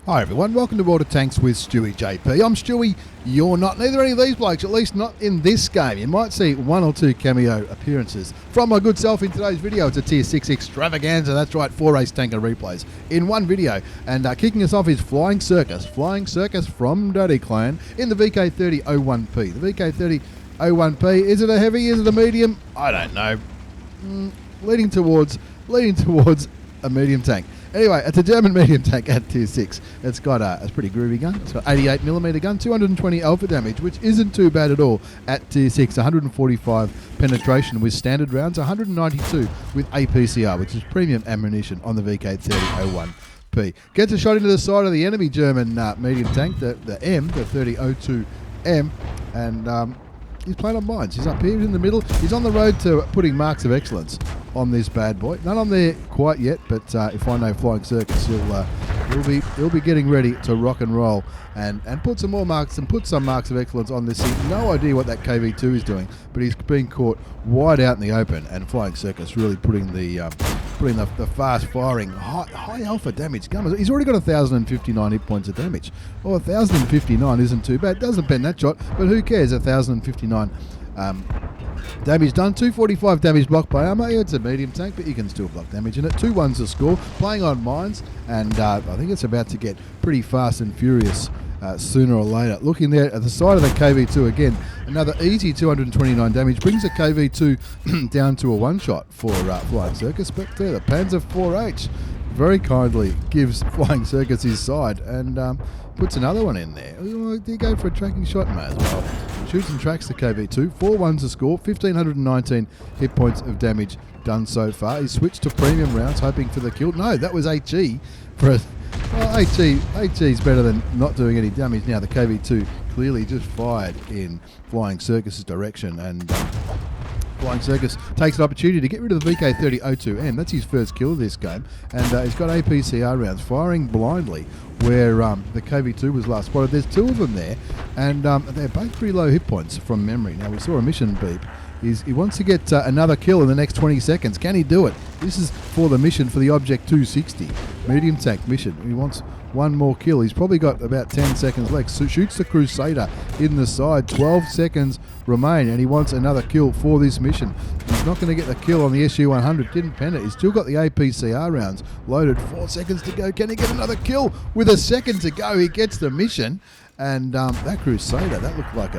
Hi everyone, welcome to Water Tanks with stewiejp. I'm Stewie, you're not. Neither any of these blokes, at least not in this game. You might see one or two cameo appearances from my good self in today's video. It's a Tier 6 extravaganza, that's right, 4 race tanker replays in one video. And kicking us off is Flying Circus from Dirty Clan in the VK30.01P. The VK30.01P, is it a heavy, is it a medium? I don't know. Leading towards a medium tank. Anyway, it's a German medium tank at Tier 6. It's got a pretty groovy gun. It's got 88mm gun, 220 alpha damage, which isn't too bad at all at Tier 6. 145 penetration with standard rounds, 192 with APCR, which is premium ammunition on the VK30.01P. Gets a shot into the side of the enemy German medium tank, the 30.02M, and he's playing on mines. He's up here in the middle. He's on the road to putting marks of excellence on this bad boy. None on there quite yet, but if I know Flying Circus, he'll be getting ready to rock and roll and put some more marks and put some marks of excellence on this. He's no idea what that KV2 is doing, but he's being caught wide out in the open, and Flying Circus really putting the fast firing high alpha damage gun. He's already got 1,059 hit points of damage. Well, 1,059 isn't too bad. Doesn't bend that shot, but who cares? 1,059 damage done. 245 damage blocked by armor. Yeah, it's a medium tank, but you can still block damage in it. 2-1's the score. Playing on mines, and I think it's about to get pretty fast and furious sooner or later. Looking there at the side of the KV2 again, another easy 229 damage brings the KV2 down to a one-shot for Flying Circus, but there, the Panzer 4H very kindly gives Flying Circus his side and puts another one in there. Do you go for a tracking shot? May as well. Shoots and tracks the KV2. 4-1's the score. 1,519 hit points of damage done so far. He's switched to premium rounds, hoping for the kill. No, that was HE. HE's better than not doing any damage. Now the KV2 clearly just fired in Flying Circus's direction, and Flying Circus takes an opportunity to get rid of the VK30.02M. That's his first kill of this game, and he's got APCR rounds firing blindly where the KV2 was last spotted. There's two of them there, and they're both pretty low hit points from memory. Now we saw a mission beep. He wants to get another kill in the next 20 seconds. Can he do it? This is for the mission for the Object 260 medium tank mission. He wants one more kill. He's probably got about 10 seconds left. So shoots the Crusader in the side. 12 seconds remain, and he wants another kill for this mission. He's not going to get the kill on the SU-100. Didn't pen it. He's still got the APCR rounds loaded. 4 seconds to go. Can he get another kill? With a second to go, he gets the mission. And that Crusader, that looked like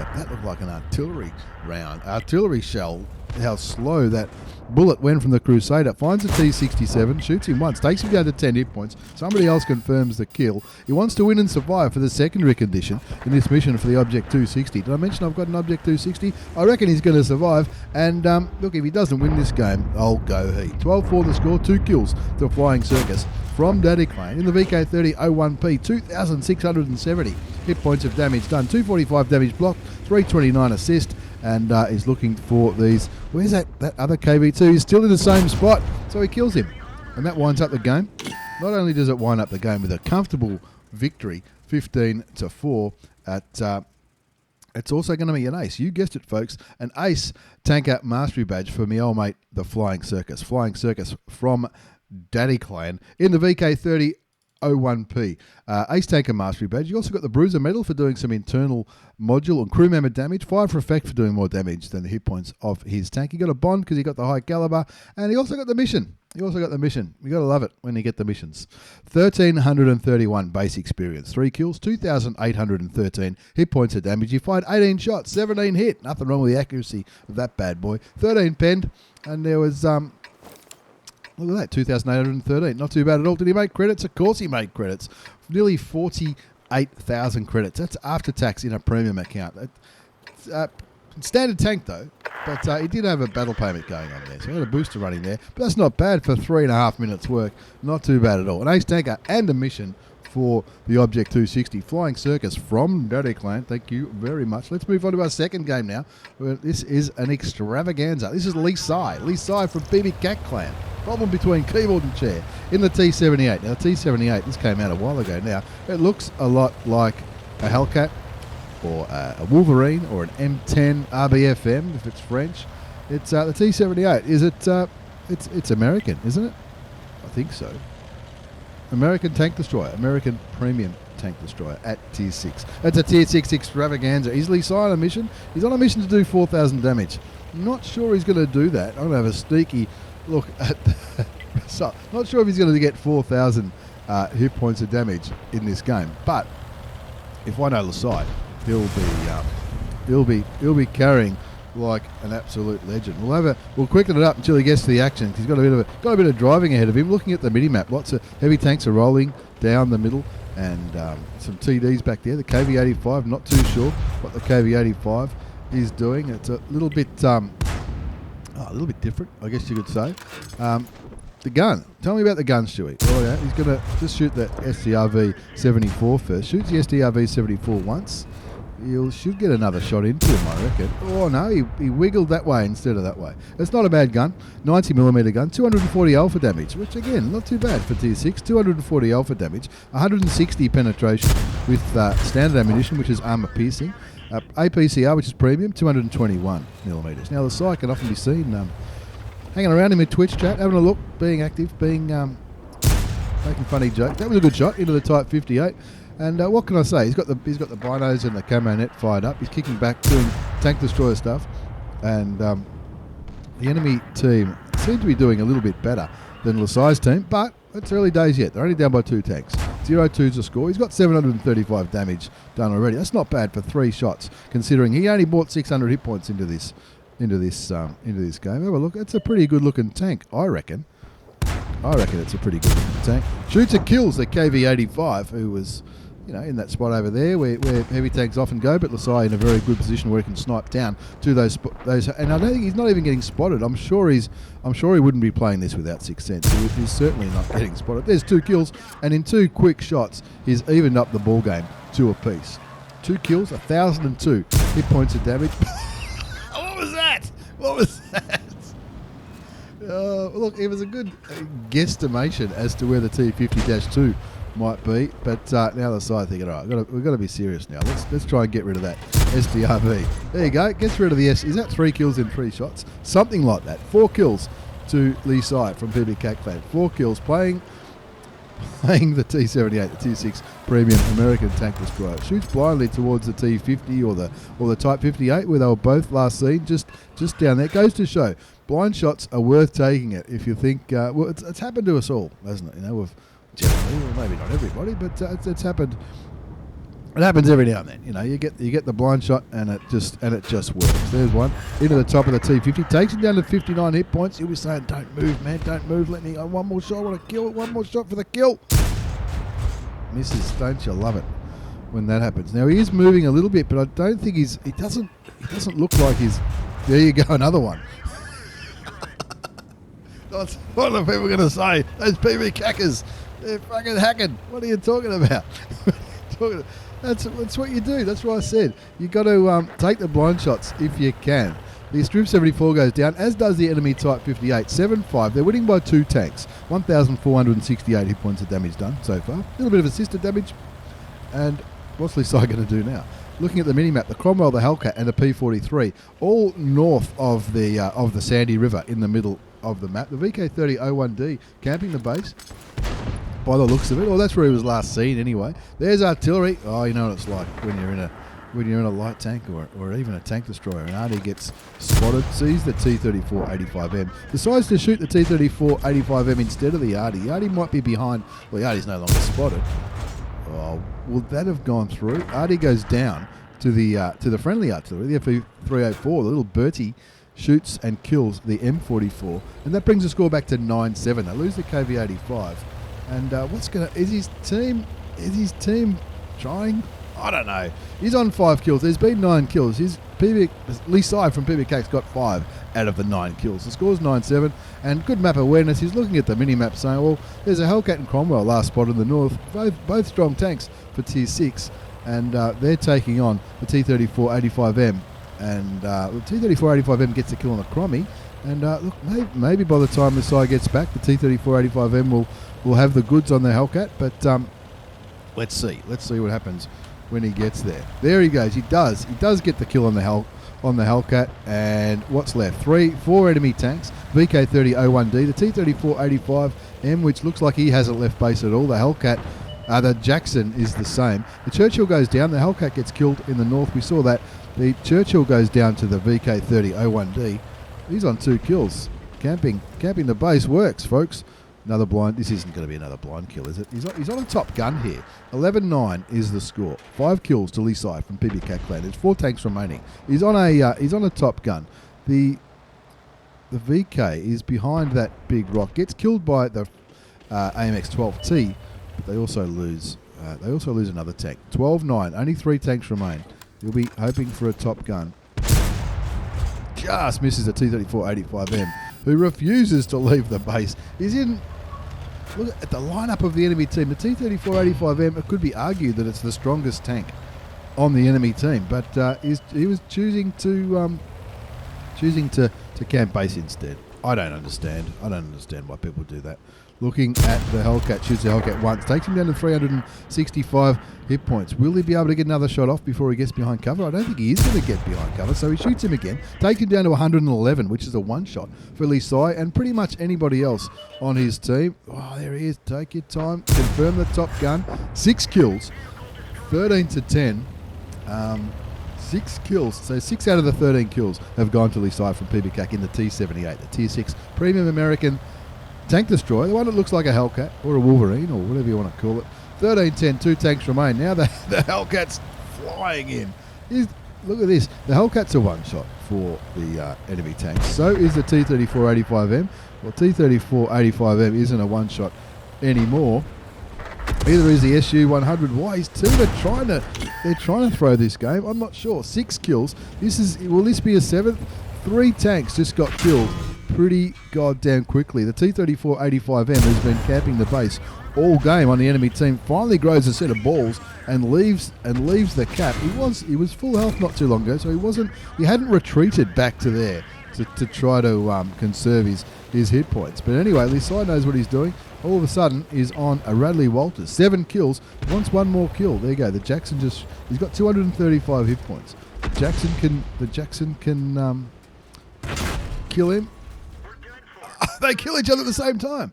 an artillery round, artillery shell. How slow that bullet went from the Crusader. Finds a T77, shoots him once, takes him down to 10 hit points. Somebody else confirms the kill. He wants to win and survive for the secondary condition in this mission for the Object 260. Did I mention I've got an Object 260? I reckon he's going to survive. And look, if he doesn't win this game, I'll go he. 12-4 the score, 2 kills to Flying Circus from Dirty Clan in the VK30.01P. 2,670 hit points of damage done. 245 damage blocked, 329 assist. And he's looking for these. Where's that other KV2? He's still in the same spot, so he kills him. And that winds up the game. Not only does it wind up the game with a comfortable victory, 15-4, it's also going to be an ace. You guessed it, folks. An ace tanker mastery badge for me old mate, the Flying Circus. Flying Circus from Daddy Clan in the VK30.01P. Ace Tanker Mastery Badge. You also got the Bruiser Medal for doing some internal module and crew member damage. 5 for effect for doing more damage than the hit points of his tank. He got a bond because he got the high caliber, and he also got the mission. You got to love it when you get the missions. 1,331 base experience. 3 kills, 2,813 hit points of damage. He fired 18 shots, 17 hit. Nothing wrong with the accuracy of that bad boy. 13 penned, and there was look at that, 2,813. Not too bad at all. Did he make credits? Of course he made credits. Nearly 48,000 credits. That's after tax in a premium account. Standard tank though, but he did have a battle payment going on there. So he had a booster running there. But that's not bad for 3.5 minutes work. Not too bad at all. An ace tanker and a mission for the Object 260. Flying Circus from Dirty Clan. Thank you very much. Let's move on to our second game now. This is an extravaganza. This is Sigh. Sigh from BB Cat Clan. Problem between keyboard and chair in the T78. Now, the T78, this came out a while ago now. It looks a lot like a Hellcat or a Wolverine or an M10 RBFM, if it's French. It's the T78. Is it? It's American, isn't it? I think so. American tank destroyer, American premium tank destroyer at tier 6. That's a tier 6 extravaganza. Is Sigh on a mission? He's on a mission to do 4,000 damage. Not sure he's going to do that. I'm going to have a sneaky look at so, not sure if he's going to get 4,000 hit points of damage in this game. But if I know Sigh, he'll be carrying like an absolute legend. We'll quicken it up until he gets to the action. He's got a bit of driving ahead of him. Looking at the mini map, lots of heavy tanks are rolling down the middle, and some TDs back there. The KV85, not too sure what the KV85 is doing. It's a little bit different, I guess you could say. The gun. Tell me about the gun, Stewie. Oh yeah, he's going to just shoot the STRV-74 first. Shoots the STRV-74 once. He should get another shot into him, I reckon. Oh no, he wiggled that way instead of that way. It's not a bad gun. 90mm gun, 240 alpha damage, which again, not too bad for tier 6. 240 alpha damage, 160 penetration with standard ammunition, which is armor piercing. APCR, which is premium, 221mm. Now the Sigh can often be seen hanging around in my Twitch chat, having a look, being active, making funny jokes. That was a good shot into the Type 78. And what can I say? He's got the binos and the camo net fired up. He's kicking back, doing tank destroyer stuff, and the enemy team seem to be doing a little bit better than Sigh's team. But it's early days yet. They're only down by 2 tanks. 0-2's the score. He's got 735 damage done already. That's not bad for 3 shots, considering he only bought 600 hit points into this game. Have a look. It's a pretty good looking tank, I reckon. It's a pretty good looking tank. Shoots and kills the KV85, who was, in that spot over there where heavy tanks often go, but Sigh in a very good position where he can snipe down to those. And I don't think he's not even getting spotted. I'm sure he wouldn't be playing this without Sixth Sense. He's certainly not getting spotted. There's 2 kills, and in 2 quick shots, he's evened up the ball game 2 apiece. 2 kills, 1,002 hit points of damage. What was that? Look, it was a good guesstimation as to where the T50-2 might be, but now the Sigh thinking, all right, we've got to be serious now. Let's try and get rid of that SDRV. There you go. Gets rid of the S. Is that 3 kills in 3 shots? Something like that. 4 kills to Sigh from PBCAC. 4 kills playing the T78, the Tier 6 premium American tank destroyer. Shoots blindly towards the T50 or the Type 58 where they were both last seen, just down there. Goes to show blind shots are worth taking it if you think. Well, it's happened to us all, hasn't it? We've generally, well, maybe not everybody, but it's happened. It happens every now and then. You get the blind shot and it just works. There's one into the top of the T50, takes him down to 59 hit points. He'll be saying, "Don't move, man, don't move. Let me go. One more shot. I want to kill. One more shot for the kill." Misses. Don't you love it when that happens? Now he is moving a little bit, but I don't think He doesn't look like he's. There you go, another one. What are people going to say? Those PB cackers, they're fucking hacking. What are you talking about? That's what you do. That's what I said. You got to take the blind shots if you can. The Strv 74 goes down, as does the enemy Type 58. 7-5. They're winning by 2 tanks. 1,468 hit points of damage done so far. A little bit of assisted damage. And what's Sigh going to do now? Looking at the mini-map, the Cromwell, the Hellcat, and the P43, all north of the Sandy River in the middle of the map. The VK30.01D camping the base. By the looks of it, that's where he was last seen anyway. There's artillery. Oh, you know what it's like when you're in a light tank or even a tank destroyer, and Artie gets spotted, sees the T34-85M, decides to shoot the T34-85M instead of the Artie. The Artie might be behind. Well, the Artie's no longer spotted. Oh, will that have gone through? Artie goes down to the friendly artillery, the FE304, the little Bertie. Shoots and kills the M44, and that brings the score back to 9-7. They lose the KV85, and is his team trying? I don't know. He's on 5 kills. There's been 9 kills. Sigh from PBCAC's got 5 out of the 9 kills. The score's 9-7, and good map awareness. He's looking at the mini-map saying, well, there's a Hellcat and Cromwell last spot in the north, both strong tanks for Tier 6, and they're taking on the T34-85M. And the T34-85M gets a kill on the Crommy, and look, maybe by the time the Sigh gets back, the T34-85M will have the goods on the Hellcat. But let's see what happens when he gets there. There he goes. He does get the kill on the on the Hellcat, and what's left? 4 enemy tanks. VK30.01D, the T3485M, which looks like he hasn't left base at all. The Hellcat, the Jackson is the same. The Churchill goes down. The Hellcat gets killed in the north. We saw that. The Churchill goes down to the VK30.01D. He's on 2 kills. Camping the base works, folks. Another blind. This isn't going to be another blind kill, is it? He's on a top gun here. 11-9 is the score. 5 kills to Sigh from PBK clan. There's 4 tanks remaining. He's on a top gun. The VK is behind that big rock. Gets killed by the AMX-12T, but they also lose. Another tank. 12-9. Only 3 tanks remain. He'll be hoping for a top gun. Just misses a T3485M, who refuses to leave the base. He's in. Look at the lineup of the enemy team. The T3485M, it could be argued that it's the strongest tank on the enemy team, but he was choosing to camp base instead. I don't understand why people do that. Looking at the Hellcat, shoots the Hellcat once, takes him down to 365 hit points. Will he be able to get another shot off before he gets behind cover? I don't think he is going to get behind cover, so he shoots him again, takes him down to 111, which is a 1-shot for Sigh and pretty much anybody else on his team. Oh, there he is. Take your time. Confirm the top gun. 6 kills, 13-10. 6 kills. So 6 out of the 13 kills have gone to Sigh from PBK in the T78, the Tier 6 Premium American Tank Destroyer, the one that looks like a Hellcat or a Wolverine or whatever you want to call it. 13-10, 2 tanks remain. Now the Hellcat's flying in. Look at this. The Hellcat's a 1-shot for the enemy tanks. So is the T3485M. Well, T3485M isn't a 1-shot anymore. Either is the SU-100. Why? His team are they're trying to throw this game. I'm not sure. 6 kills. Will this be a 7th? 3 tanks just got killed pretty goddamn quickly. The T3485M has been camping the base all game on the enemy team. Finally grows a set of balls and leaves the cap. He was full health not too long ago, so he hadn't retreated back to there to try to conserve his hit points. But anyway, Sigh knows what he's doing. All of a sudden is on a Radley Walters. 7 kills, wants 1 more kill. There you go. The Jackson he's got 235 hit points. The Jackson can kill him. They kill each other at the same time.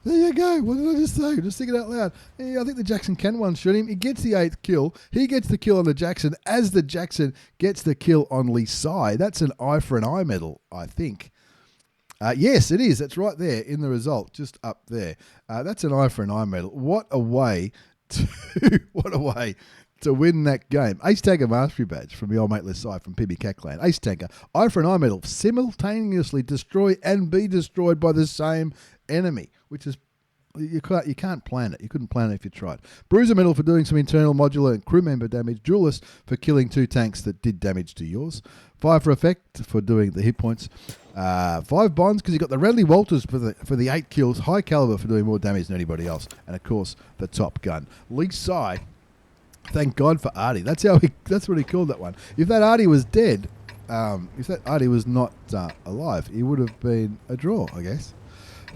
There you go. What did I just say? Just think it out loud. Yeah, I think the Jackson can one-shot him. He gets the 8th kill. He gets the kill on the Jackson as the Jackson gets the kill on Sigh. That's an eye for an eye medal, I think. Yes, it is. That's right there in the result, just up there. That's an eye for an eye medal. What a way to win that game. Ace Tanker Mastery Badge from the old mate Sigh from PBK clan. Ace Tanker, eye for an eye medal, simultaneously destroy and be destroyed by the same enemy, which is, you can't plan it. You couldn't plan it if you tried. Bruiser medal for doing some internal modular and crew member damage. Duelist for killing 2 tanks that did damage to yours. 5 for effect for doing the hit points. 5 bonds because you got the Radley Walters for the 8 kills. High caliber for doing more damage than anybody else. And of course, the top gun. Sigh. Thank God for Artie. That's what he called that one. If that Artie was dead, if that Artie was not alive, he would have been a draw, I guess.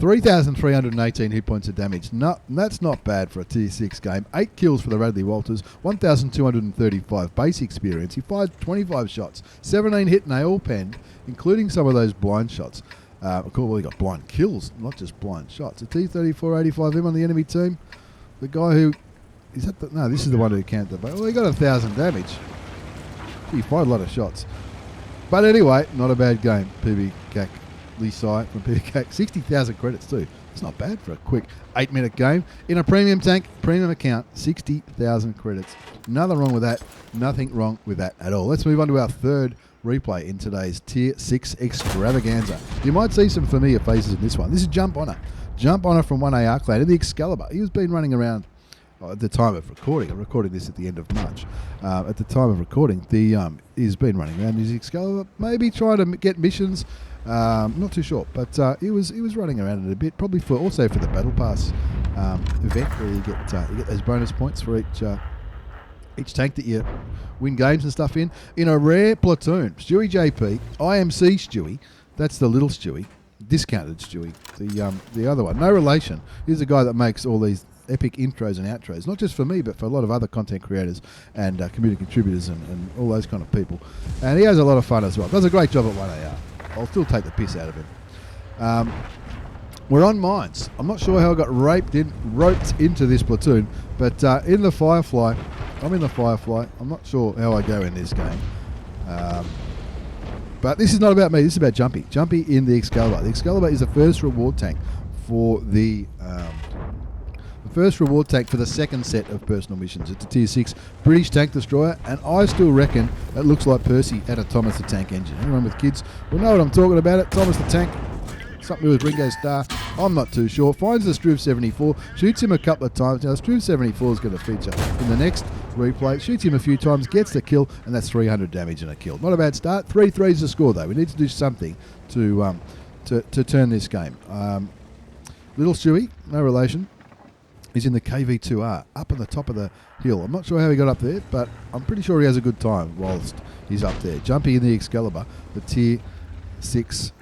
3,318 hit points of damage. That's not bad for a Tier 6 game. 8 kills for the Radley Walters. 1,235 base experience. He fired 25 shots. 17 hit nail penned, including some of those blind shots. Of course, well, he got blind kills, not just blind shots. A T3485M on the enemy team. The guy who... No, this is the one who camped the base. Well, he got 1,000 damage. He fired a lot of shots. But anyway, not a bad game. PBK Sigh from PBK. 60,000 credits too. It's not bad for a quick 8-minute game. In a premium tank, premium account, 60,000 credits. Nothing wrong with that. Nothing wrong with that at all. Let's move on to our third replay in today's Tier 6 Extravaganza. You might see some familiar faces in this one. This is Jumphonner. Jumphonner from 1AR clan in the Excalibur. He's been running around at the time of recording. I'm recording this at the end of March. At the time of recording, he's been running around his Excalibur, maybe trying to get missions. Not too sure, but he was running around it a bit, probably also for the Battle Pass event, where you get those bonus points for each tank that you win games and stuff in a rare platoon. stewiejp, IMC Stewie, that's the little Stewie, discounted Stewie. The other one, no relation. He's the guy that makes all these epic intros and outros, not just for me, but for a lot of other content creators and community contributors and all those kind of people. And he has a lot of fun as well. Does a great job at 1AR. I'll still take the piss out of him. We're on mines. I'm not sure how I got roped into this platoon, but in the Firefly, I'm in the Firefly. I'm not sure how I go in this game. But this is not about me. This is about Jumpy. Jumpy in the Excalibur. The Excalibur is the first reward tank for the second set of personal missions. It's a Tier 6 British tank destroyer, and I still reckon it looks like Percy had a Thomas the Tank engine. Anyone with kids will know what I'm talking about. It Thomas the Tank, something with Ringo Starr, I'm not too sure. Finds the Strv 74, shoots him a couple of times. Now, the Strv 74 is going to feature in the next replay. Shoots him a few times, gets the kill, and that's 300 damage and a kill. Not a bad start. 3-3's the score, though. We need to do something to turn this game. Little Stewie, no relation, is in the KV2R, up on the top of the hill. I'm not sure how he got up there, but I'm pretty sure he has a good time whilst he's up there. Jumpy in the Excalibur, the Tier 6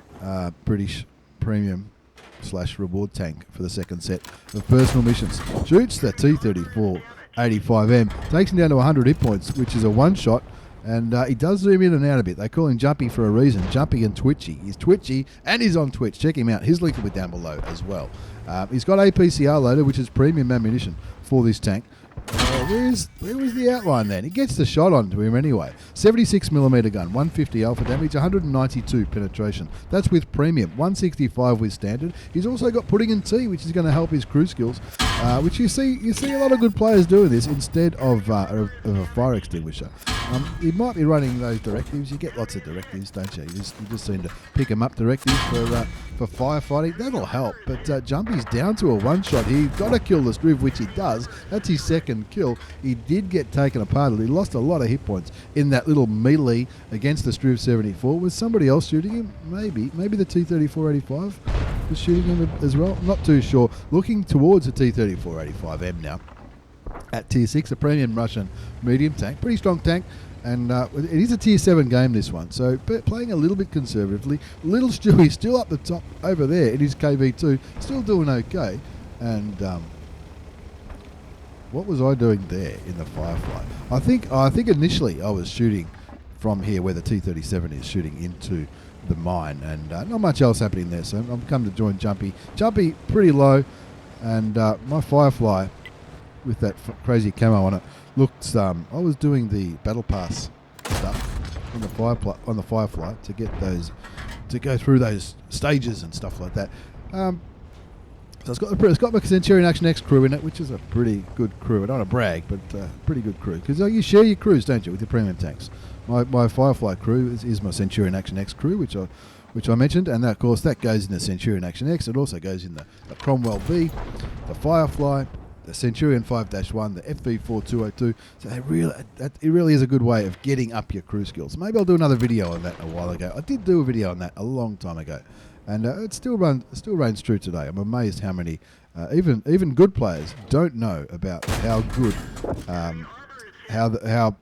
British Premium / reward tank for the second set of personal missions. Shoots the T78 takes him down to 100 hit points, which is a one shot, and he does zoom in and out a bit. They call him Jumpy for a reason. Jumpy and Twitchy. He's Twitchy and he's on Twitch. Check him out. His link will be down below as well. He's got APCR loader, which is premium ammunition for this tank. Where was the outline then? He gets the shot onto him anyway. 76mm gun, 150 alpha damage, 192 penetration. That's with premium, 165 with standard. He's also got pudding and tea, which is going to help his crew skills, which you see a lot of good players doing this instead of a fire extinguisher. You might be running those directives. You get lots of directives, don't you? You just seem to pick them up, directives for firefighting. That'll help. But Jumpy's down to a one shot here. He's got to kill the Strv, which he does. That's his second kill. He did get taken apart. He lost a lot of hit points in that little melee against the Strv 74. Was somebody else shooting him? Maybe the T3485 was shooting him as well. I'm not too sure. Looking towards the T3485M now. At Tier 6, a premium Russian medium tank. Pretty strong tank. And it is a Tier 7 game, this one. So playing a little bit conservatively. Little Stewie still up the top over there in his KV2. Still doing okay. And what was I doing there in the Firefly? I think initially I was shooting from here where the T37 is, shooting into the mine. And not much else happening there. So I've come to join Jumpy. Jumpy pretty low. And my Firefly, with that crazy camo on it, looks. I was doing the battle pass stuff on the Firefly to get those, to go through those stages and stuff like that. So it's got my Centurion Action X crew in it, which is a pretty good crew. I don't want to brag, but pretty good crew, because you share your crews, don't you, with your premium tanks. My Firefly crew is my Centurion Action X crew, which I mentioned, and that, of course, that goes in the Centurion Action X. It also goes in the Cromwell B, the Firefly, the Centurion 5-1, the FV4202. So it really is a good way of getting up your crew skills. Maybe I'll do another video on that a while ago. I did do a video on that a long time ago, and it still reigns true today. I'm amazed how many even good players don't know about how good how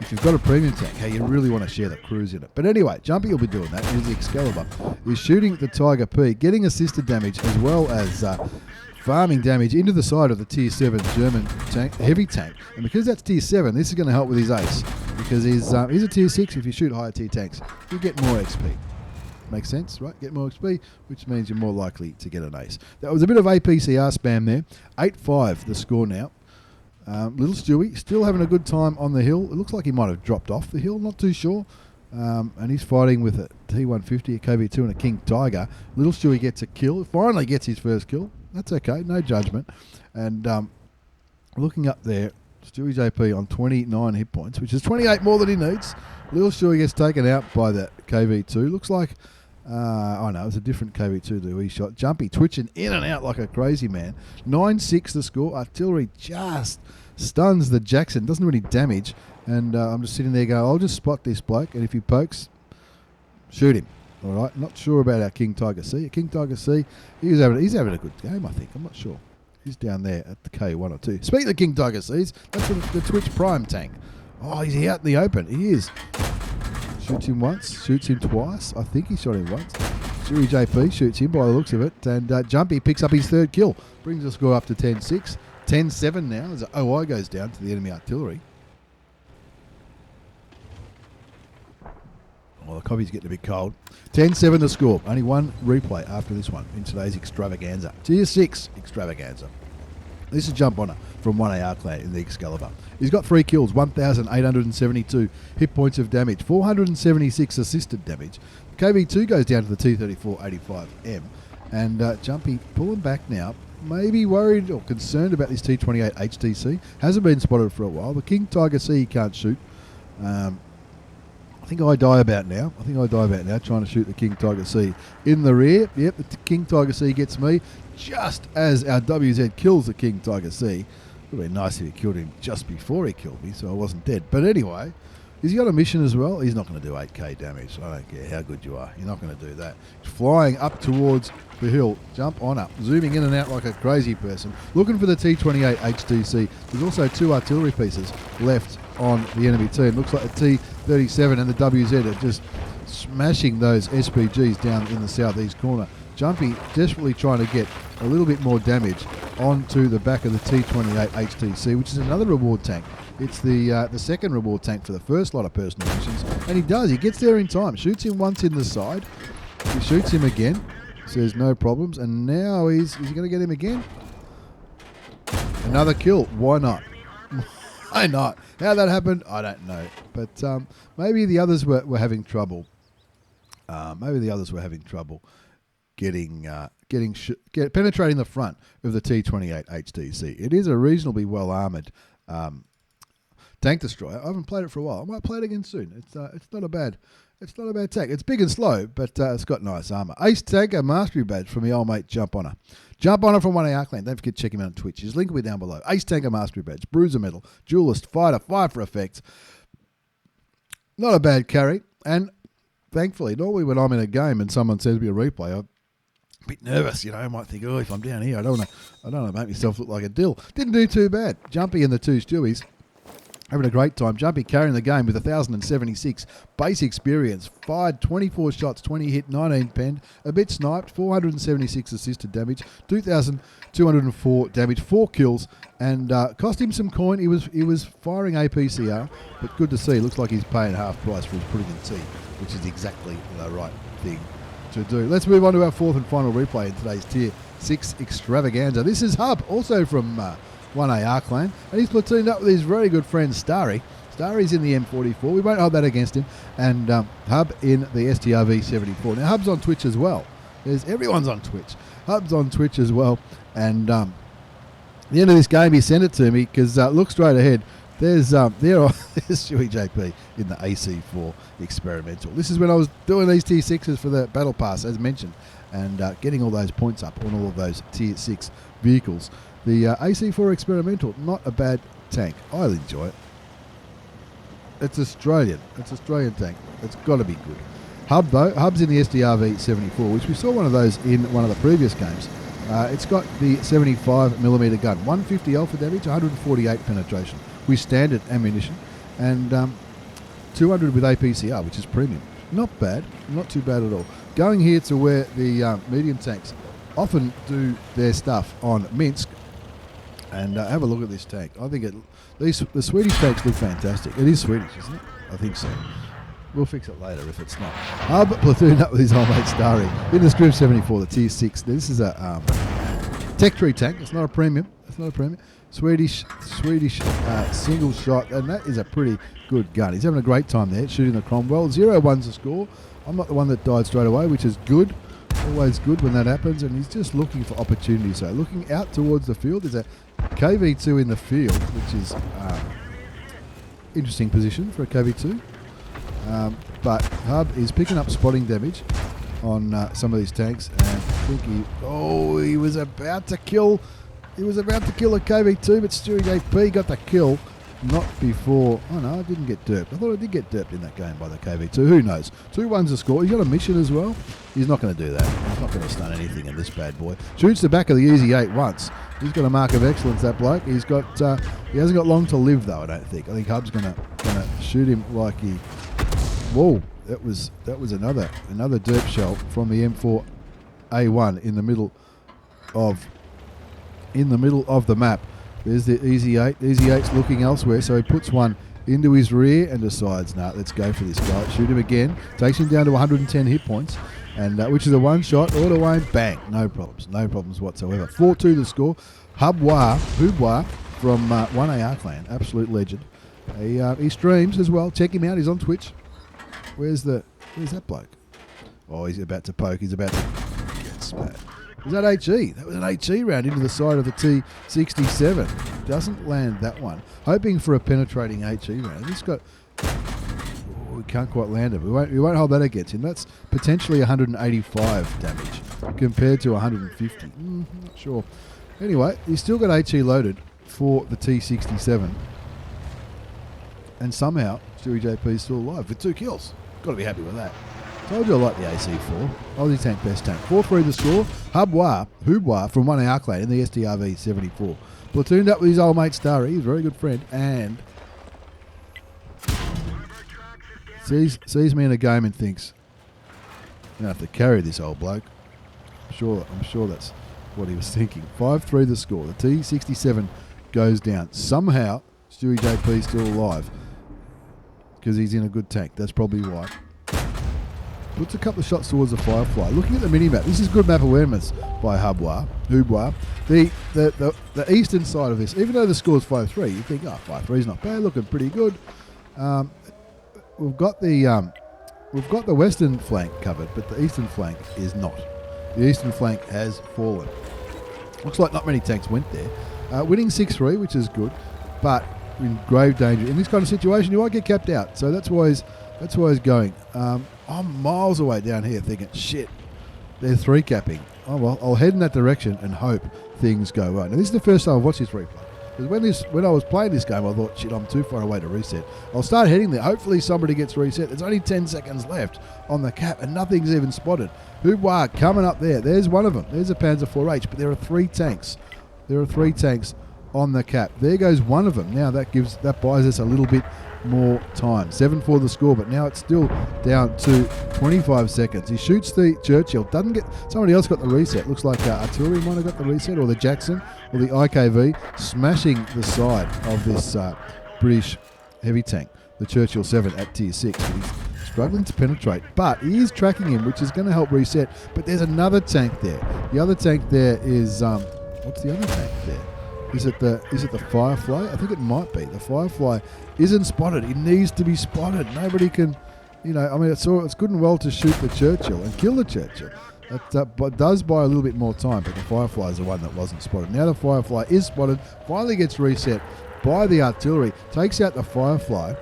if you've got a premium tank, how you really want to share the crews in it. But anyway, Jumpy will be doing that. He's the Excalibur. He's shooting the Tiger P, getting assisted damage as well as farming damage into the side of the Tier 7 German tank, heavy tank. And because that's Tier 7, this is going to help with his ace. Because he's a Tier 6, if you shoot higher tier tanks, you get more XP. Makes sense, right? Get more XP, which means you're more likely to get an ace. That was a bit of APCR spam there. 8-5 the score now. Little Stewie still having a good time on the hill. It looks like he might have dropped off the hill, not too sure. And he's fighting with a T150, a KV2 and a King Tiger. Little Stewie gets a kill, finally gets his first kill. That's okay, no judgment. And looking up there, StewiejP on 29 hit points, which is 28 more than he needs. Little Stewie gets taken out by the KV2. Looks like, oh no, it was a different KV2 that he shot. Jumpy twitching in and out like a crazy man. 9-6 the score. Artillery just stuns the Jackson, doesn't do any damage. And I'm just sitting there going, I'll just spot this bloke, and if he pokes, shoot him. All right, not sure about our King Tiger C. King Tiger C, he's having a good game, I think. I'm not sure. He's down there at the K1 or 2. Speaking of King Tiger C's, that's the Twitch Prime tank. Oh, he's out in the open. He is. Shoots him once, shoots him twice. I think he shot him once. StewiejP shoots him by the looks of it. And Jumpy picks up his third kill. Brings the score up to 10-6. 10-7 now as the OI goes down to the enemy artillery. Well, the coffee's getting a bit cold. 10-7 the score. Only one replay after this one in today's Extravaganza. Tier 6 Extravaganza. This is jumphonner from 1AR clan in the Excalibur. He's got 3 kills, 1,872 hit points of damage, 476 assisted damage. KV2 goes down to the T7885M. And Jumpy pulling back now. Maybe worried or concerned about this T28 HTC. Hasn't been spotted for a while. The King Tiger C he can't shoot. I think I die about now. Trying to shoot the King Tiger C in the rear. Yep, the King Tiger C gets me just as our WZ kills the King Tiger C. It would have been nice if he killed him just before he killed me, so I wasn't dead. But anyway, he's got a mission as well. He's not going to do 8k damage. I don't care how good you are. You're not going to do that. He's flying up towards the hill. Jump on up. Zooming in and out like a crazy person. Looking for the T28 HTC. There's also 2 artillery pieces left on the enemy team. Looks like the T37 and the WZ are just smashing those SPGs down in the southeast corner. Jumpy desperately trying to get a little bit more damage onto the back of the T28 HTC, which is another reward tank. It's the second reward tank for the first lot of personal missions, and he does. He gets there in time. Shoots him once in the side. He shoots him again. Says no problems, and now is he going to get him again? Another kill. Why not? Why not? How that happened, I don't know. But maybe the others were having trouble. Penetrating the front of the T28 HTC. It is a reasonably well armoured tank destroyer. I haven't played it for a while. I might play it again soon. It's not a bad tank. It's big and slow, but it's got nice armour. Ace Tanker Mastery Badge from the old mate Jumphonner. Jumphonner from 1AR clan. Don't forget to check him out on Twitch. His link will be down below. Ace Tanker Mastery Badge, Bruiser Medal, Duelist, Fighter, Fire for Effect. Not a bad carry, and thankfully, normally when I'm in a game and someone sends me a replay, I'm a bit nervous, I might think, if I'm down here, I don't want to make myself look like a dill. Didn't do too bad. Jumpy and the 2 Stewies having a great time. Jumpy carrying the game with 1,076 base experience. Fired 24 shots, 20 hit, 19 penned. A bit sniped, 476 assisted damage, 2,204 damage, 4 kills, and cost him some coin. He was firing APCR, but good to see. Looks like he's paying half price for his pudding and tea, which is exactly the right thing to do. Let's move on to our 4th and final replay in today's Tier 6 Extravaganza. This is Hub, also from 1AR clan, and he's platooned up with his very good friend Starry. Starry's in the M44. We won't hold that against him. And Hub in the STRV74. Now Hub's on Twitch as well. Everyone's on Twitch. Hub's on Twitch as well. And at the end of this game, he sent it to me because look straight ahead. There's stewiejp in the AC4 experimental. This is when I was doing these Tier 6s for the Battle Pass, as mentioned, and getting all those points up on all of those Tier 6 vehicles. The AC4 experimental, not a bad tank. I'll enjoy it. It's Australian. It's Australian tank. It's got to be good. Hub, though. Hub's in the STRV74, which we saw one of those in one of the previous games. It's got the 75mm gun. 150 alpha damage, 148 penetration with standard ammunition, and 200 with APCR, which is premium. Not bad. Not too bad at all. Going here to where the medium tanks often do their stuff on Minsk, and have a look at this tank. I think the Swedish tanks look fantastic. It is Swedish, isn't it? I think so. We'll fix it later if it's not. Hub platooned up with his old mate Starry in the Strv 74, the Tier 6. This is a tech tree tank. It's not a premium. Swedish single shot, and that is a pretty good gun. He's having a great time there, shooting the Cromwell. 0-1's the score. I'm not the one that died straight away, which is good. Always good when that happens, and he's just looking for opportunities. So looking out towards the field, there's a KV2 in the field, which is interesting position for a KV2. But Hub is picking up spotting damage on some of these tanks, and I think he was about to kill. He was about to kill a KV2, but stewiejp got the kill. Not before. Oh no, I didn't get derped. I thought I did get derped in that game by the KV2. Who knows? 2-1's the score. He's got a mission as well. He's not going to do that. He's not going to stun anything in this bad boy. Shoots the back of the Easy 8 once. He's got a mark of excellence, that bloke. He hasn't got long to live though, I don't think. I think Hub's going to shoot him like he. Whoa! That was another derp shell from the M4A1 in the middle of the map. There's the Easy 8. Easy 8's looking elsewhere, so he puts one into his rear and decides, nah, let's go for this guy. Shoot him again. Takes him down to 110 hit points, and which is a one-shot, auto aim, bang. No problems whatsoever. 4-2 the score. Hubewa from 1AR clan, absolute legend. He streams as well. Check him out. He's on Twitch. Where's that bloke? Oh, he's about to poke. He's about to get spat. Was that HE? That was an HE round into the side of the T77. Doesn't land that one. Hoping for a penetrating HE round. This got... Oh, we can't quite land it. We won't hold that against him. That's potentially 185 damage compared to 150. Not sure. Anyway, he's still got HE loaded for the T67. And somehow, stewiejp is still alive with 2 kills. Got to be happy with that. Told you I like the AC4. Aussie tank, best tank. 4-3 the score. Hubewa from 1AR clan in the STRV-74. Platooned up with his old mate Starry, he's a very good friend, and sees me in a game and thinks, I'm going to have to carry this old bloke. I'm sure that's what he was thinking. 5-3 the score. The T67 goes down. Somehow, stewiejp is still alive because he's in a good tank. That's probably why. Puts a couple of shots towards the Firefly. Looking at the mini-map, this is good map awareness by Hubewa. The eastern side of this, even though the score's 5-3, you think, 5-3 is not bad, looking pretty good. We've got the western flank covered, but the eastern flank is not. The eastern flank has fallen. Looks like not many tanks went there. Winning 6-3, which is good, but in grave danger. In this kind of situation, you might get capped out. So that's why he's going. I'm miles away down here thinking, shit, they're 3-capping. Oh, well, I'll head in that direction and hope things go right. Now, this is the first time I've watched this replay. Because when I was playing this game, I thought, shit, I'm too far away to reset. I'll start heading there. Hopefully somebody gets reset. There's only 10 seconds left on the cap, and nothing's even spotted. Hubewa coming up there. There's one of them. There's a Panzer 4H, but there are 3 tanks. There are 3 tanks on the cap. There goes one of them. Now that buys us a little bit more time. 7-4 the score, but now it's still down to 25 seconds. He shoots the Churchill. Doesn't get... Somebody else got the reset. Looks like artillery might have got the reset, or the Jackson, or the IKV, smashing the side of this British heavy tank, the Churchill 7 at tier 6. He's struggling to penetrate, but he is tracking him, which is going to help reset. But there's another tank there. The other tank there is... what's the other tank there? Is it the Firefly? I think it might be. The Firefly isn't spotted. It needs to be spotted. Nobody can, I mean, it's good and well to shoot the Churchill and kill the Churchill. But does buy a little bit more time, but the Firefly is the one that wasn't spotted. Now the Firefly is spotted, finally gets reset by the artillery, takes out the Firefly,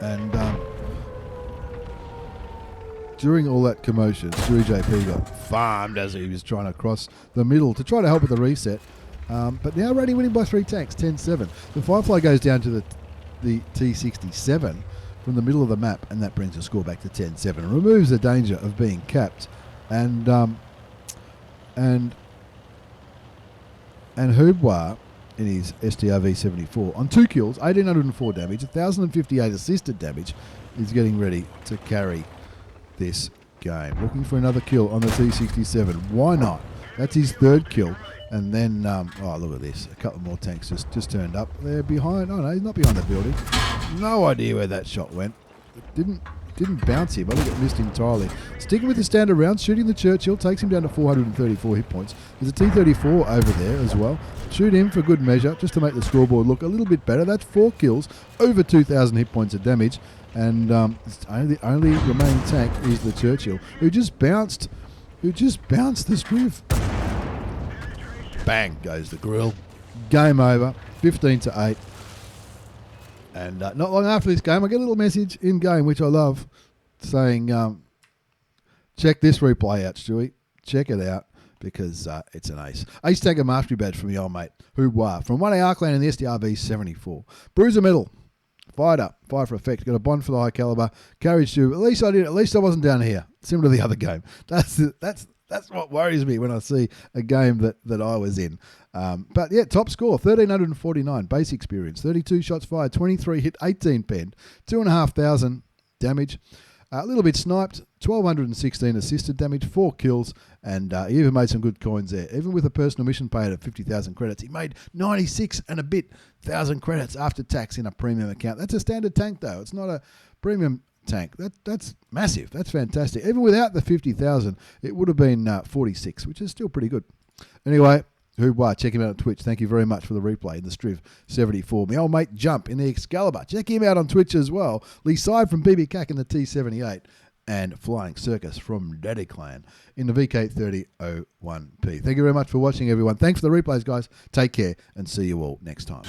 and during all that commotion, stewiejp got farmed as he was trying to cross the middle to try to help with the reset. But now Roddy winning by 3 tanks, 10-7. The Firefly goes down to the T67 from the middle of the map, and that brings the score back to 10-7. Removes the danger of being capped, and Hubewa in his STRV-74 on 2 kills, 1,804 damage, 1,058 assisted damage, is getting ready to carry this game. Looking for another kill on the T67. Why not? That's his 3rd kill. And then, look at this. A couple more tanks just turned up. They're behind. Oh, no, he's not behind the building. No idea where that shot went. It didn't bounce him. I think it missed entirely. Sticking with the standard rounds, shooting the Churchill, takes him down to 434 hit points. There's a T-34 over there as well. Shoot him for good measure, just to make the scoreboard look a little bit better. That's 4 kills, over 2,000 hit points of damage. And the only remaining tank is the Churchill, who just bounced the Strv. Bang goes the grill. Game over. 15-8. And not long after this game, I get a little message in game, which I love, saying, check this replay out, Stewie. Check it out, because it's an ace. Ace Tanker Mastery Badge from your old mate, Hubewa, from 1AR clan in the STRV-74. Bruiser Medal. Fired up. Fire for effect. Got a bond for the high caliber. Carriage to. At least I did. At least I wasn't down here. Similar to the other game. That's what worries me when I see a game that I was in. But yeah, top score, 1,349 base experience, 32 shots fired, 23 hit, 18 penned, 2,500 damage. A little bit sniped, 1,216 assisted damage, 4 kills, and he even made some good coins there. Even with a personal mission paid at 50,000 credits, he made 96 and a bit thousand credits after tax in a premium account. That's a standard tank, though. It's not a premium tank. That's massive. That's fantastic. Even without the 50,000, it would have been 46, which is still pretty good. Anyway, hubewa, check him out on Twitch. Thank you very much for the replay in the Strv 74. My old mate Jump in the Excalibur. Check him out on Twitch as well. Sigh from BBCAC in the T78. And Flying Circus from Daddy Clan in the VK30.01P. Thank you very much for watching, everyone. Thanks for the replays, guys. Take care and see you all next time.